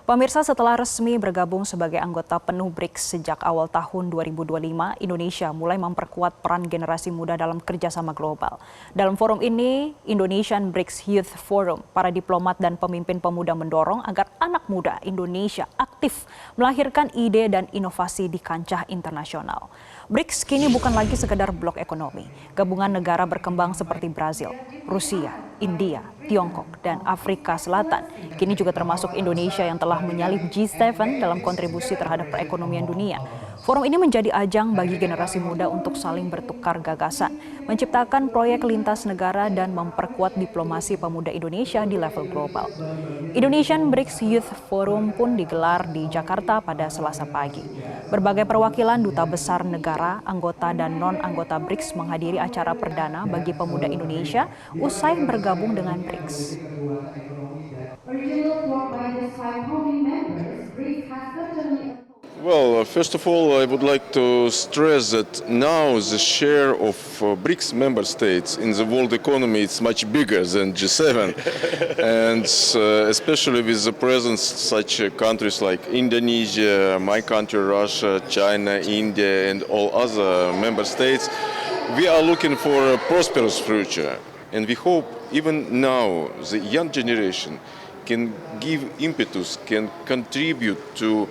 Pemirsa, setelah resmi bergabung sebagai anggota penuh BRICS sejak awal tahun 2025, Indonesia mulai memperkuat peran generasi muda dalam kerjasama global. Dalam forum ini, Indonesian BRICS Youth Forum, para diplomat dan pemimpin pemuda mendorong agar anak muda Indonesia aktif melahirkan ide dan inovasi di kancah internasional. BRICS kini bukan lagi sekedar blok ekonomi. Gabungan negara berkembang seperti Brazil, Rusia, India, Tiongkok, dan Afrika Selatan. Kini juga termasuk Indonesia yang telah menyalip G7 dalam kontribusi terhadap perekonomian dunia. Forum ini menjadi ajang bagi generasi muda untuk saling bertukar gagasan, menciptakan proyek lintas negara dan memperkuat diplomasi pemuda Indonesia di level global. Indonesian BRICS Youth Forum pun digelar di Jakarta pada Selasa pagi. Berbagai perwakilan duta besar negara, anggota dan non-anggota BRICS menghadiri acara perdana bagi pemuda Indonesia usai bergabung dengan BRICS. Well, first of all, I would like to stress that now the share of BRICS member states in the world economy is much bigger than G7, and especially with the presence such countries like Indonesia, my country, Russia, China, India, and all other member states, we are looking for a prosperous future, and we hope even now the young generation can give impetus, can contribute to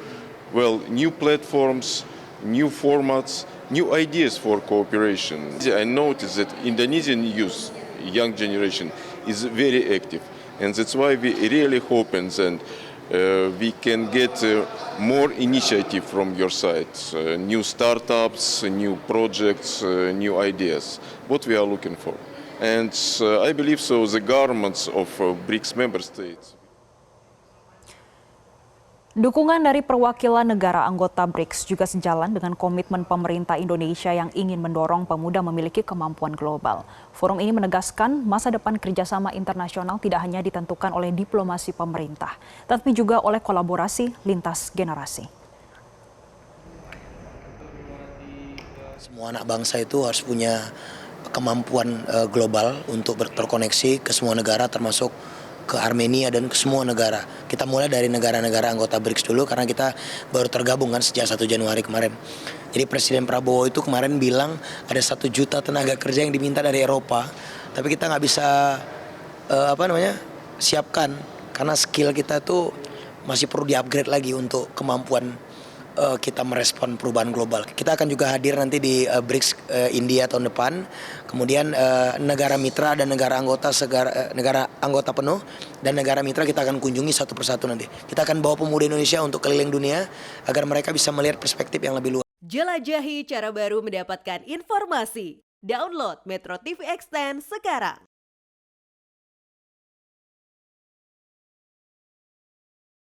new platforms, new formats, new ideas for cooperation. I noticed that Indonesian youth, young generation, is very active, and that's why we really hope and we can get more initiative from your side, new startups, new projects, new ideas, what we are looking for. And I believe so the governments of BRICS member states. Dukungan dari perwakilan negara anggota BRICS juga sejalan dengan komitmen pemerintah Indonesia yang ingin mendorong pemuda memiliki kemampuan global. Forum ini menegaskan masa depan kerjasama internasional tidak hanya ditentukan oleh diplomasi pemerintah, tapi juga oleh kolaborasi lintas generasi. Semua anak bangsa itu harus punya kemampuan global untuk terkoneksi ke semua negara, termasuk ke Armenia dan ke semua negara. Kita mulai dari negara-negara anggota BRICS dulu karena kita baru tergabung kan sejak 1 Januari kemarin. Jadi Presiden Prabowo itu kemarin bilang ada 1 juta tenaga kerja yang diminta dari Eropa, tapi kita nggak bisa siapkan karena skill kita tuh masih perlu di-upgrade lagi untuk kemampuan kita merespon perubahan global. Kita akan juga hadir nanti di BRICS India tahun depan. Kemudian negara mitra dan negara anggota penuh dan negara mitra kita akan kunjungi satu persatu nanti. Kita akan bawa pemuda Indonesia untuk keliling dunia agar mereka bisa melihat perspektif yang lebih luas. Jelajahi cara baru mendapatkan informasi. Download Metro TV Extend sekarang.